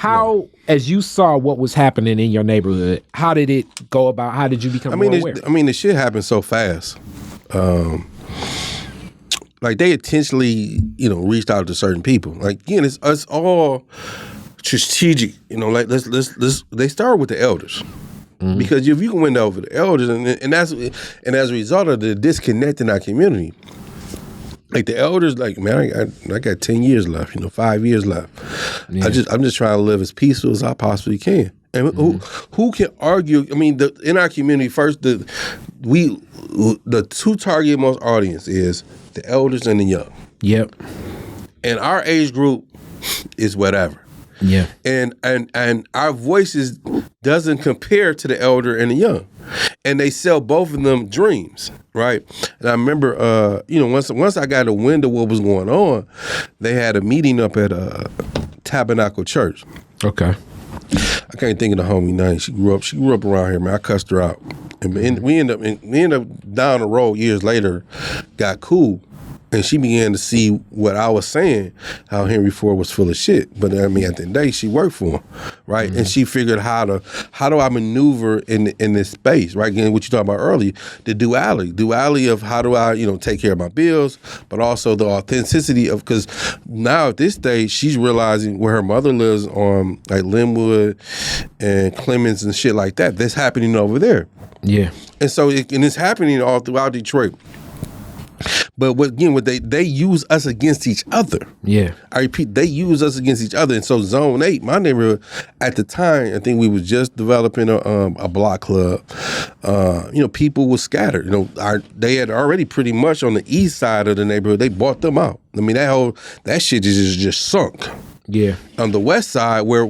How, as you saw what was happening in your neighborhood, how did it go about? How did you become more aware? The shit happened so fast. Like they intentionally, reached out to certain people. Like again, it's all strategic. Like let's they start with the elders. Mm-hmm. Because if you can win over the elders, and as a result of the disconnect in our community, like the elders, like man, I got 10 years left, 5 years left. Yeah. I'm just trying to live as peaceful as I possibly can. And who can argue? I mean, in our community, first the two target most audience is the elders and the young. Yep. And our age group is whatever. Yeah. And our voices doesn't compare to the elder and the young. And they sell both of them dreams, right? And I remember, once I got a wind of what was going on, they had a meeting up at Tabernacle Church. Okay. I can't think of the homie name. She grew up around here, man. I cussed her out. And we end up down the road years later, got cool. And she began to see what I was saying, how Henry Ford was full of shit. But I mean, at the end of the day, she worked for him, right? Mm-hmm. And she figured how do I maneuver in this space, right? Again, what you talked about earlier, the duality of how do I, take care of my bills, but also the authenticity of, because now at this stage, she's realizing where her mother lives on like Linwood and Clemens and shit like that. That's happening over there. Yeah. And so it's happening all throughout Detroit. But they use us against each other. Yeah. I repeat, they use us against each other. And so Zone 8, my neighborhood, at the time, I think we was just developing a block club. People were scattered. They had already pretty much on the east side of the neighborhood, they bought them out. I mean, that shit just sunk. Yeah. On the west side, where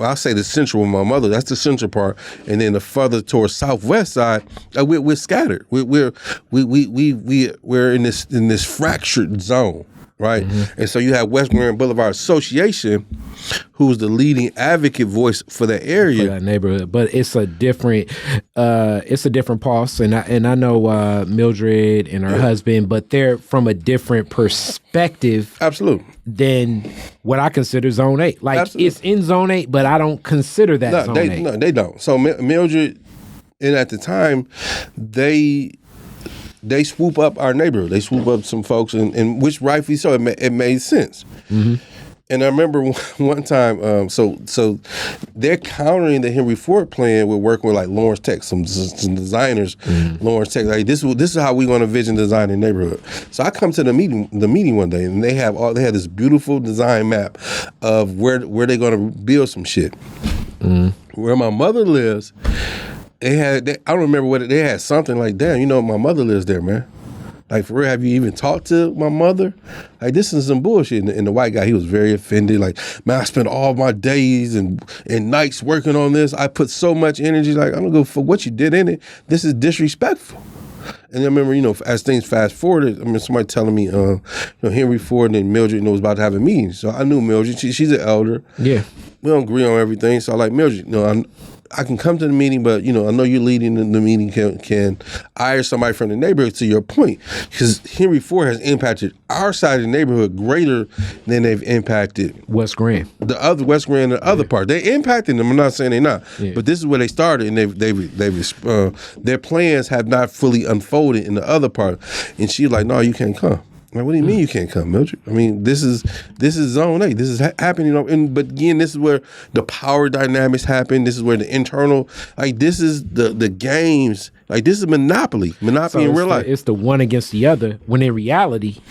I say the central with my mother, that's the central part, and then the further towards southwest side, we're scattered. We're in this fractured zone, right? Mm-hmm. And so you have West Grand Boulevard Association, who's the leading advocate voice for that area, for that neighborhood. But it's a different pulse, and I know Mildred and her husband, but they're from a different perspective. Absolutely. Than what I consider Zone 8. Like, absolutely. It's in Zone 8, but I don't consider that Zone 8. No, they don't. So Mildred, and at the time, they swoop up our neighborhood. They swoop up some folks, and which rightfully so, it made sense. Mm-hmm. And I remember one time, so they're countering the Henry Ford plan with working with like Lawrence Tech, some designers, Lawrence Tech. Like this is how we want to vision design the neighborhood. So I come to the meeting one day, and they had this beautiful design map of where they're going to build some shit. Where my mother lives, I don't remember what they had something like, damn, my mother lives there, man. Like, for real, have you even talked to my mother? Like, this is some bullshit. And the white guy, he was very offended. Like, man, I spent all my days and nights working on this. I put so much energy. Like, I don't go for what you did in it. This is disrespectful. And I remember, as things fast forwarded, somebody telling me, Henry Ford and Mildred was about to have a meeting. So I knew Mildred. She's an elder. Yeah. We don't agree on everything. So I like, Mildred, I can come to the meeting, but, I know you're leading the meeting. Can I hire somebody from the neighborhood, to your point? Because Henry Ford has impacted our side of the neighborhood greater than they've impacted West Grand. The other West Grand and the other part. They impacted them. I'm not saying they're not. Yeah. But this is where they started, and their plans have not fully unfolded in the other part. And she's like, no, you can't come. Like, what do you mean you can't come, Mildred? I mean, this is Zone 8. This is happening. But again, this is where the power dynamics happen. This is where the internal, like, this is the games. Like, this is Monopoly in real life. It's the one against the other, when in reality,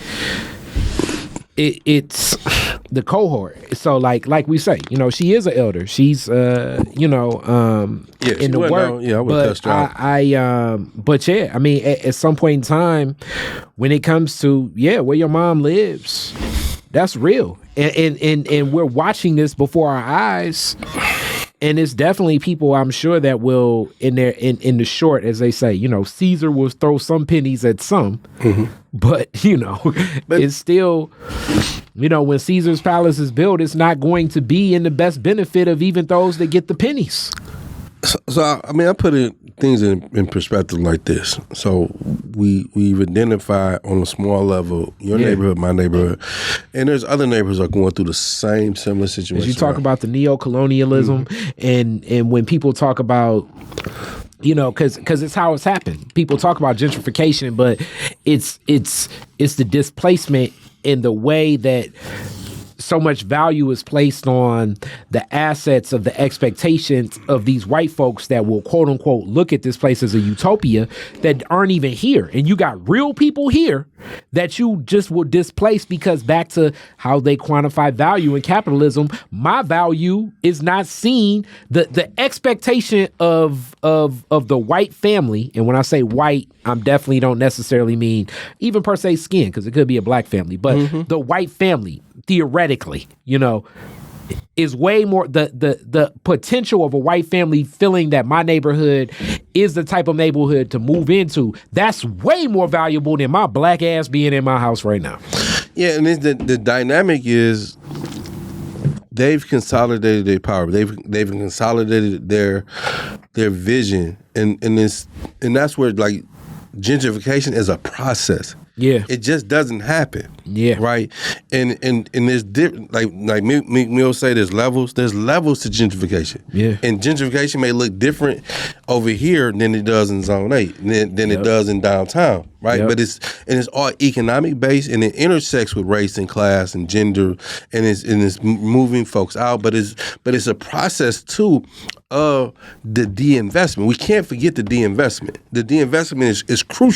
it's the cohort. So like we say, she is an elder. She's in the work. I would have cussed her out. I mean, at some point in time, when it comes to where your mom lives, that's real. And we're watching this before our eyes. And it's definitely people, I'm sure, that will, in the short, as they say, Caesar will throw some pennies at some, but it's still, when Caesar's palace is built, it's not going to be in the best benefit of even those that get the pennies. I put things in perspective like this. So we've identified on a small level your neighborhood, my neighborhood, and there's other neighborhoods that are going through the same similar situation. As you talk about the neo-colonialism, and when people talk about, because it's how it's happened. People talk about gentrification, but it's the displacement in the way that so much value is placed on the assets of the expectations of these white folks that will quote unquote look at this place as a utopia that aren't even here. And you got real people here that you just will displace because back to how they quantify value in capitalism, my value is not seen. The expectation of the white family, and when I say white, I'm definitely don't necessarily mean even per se skin, because it could be a black family, but the white family, theoretically, is way more the potential of a white family feeling that my neighborhood is the type of neighborhood to move into. That's way more valuable than my black ass being in my house right now. Yeah, and the dynamic is they've consolidated their power. They've consolidated their vision, and that's where like gentrification is a process. Yeah, it just doesn't happen. Yeah, right. And there's different, like Mill say, there's levels. There's levels to gentrification. Yeah, and gentrification may look different over here than it does in Zone 8, than it does in downtown. Right, but it's all economic based, and it intersects with race and class and gender, and it's moving folks out. But it's a process too of the de-investment. We can't forget the de-investment. The de-investment is crucial.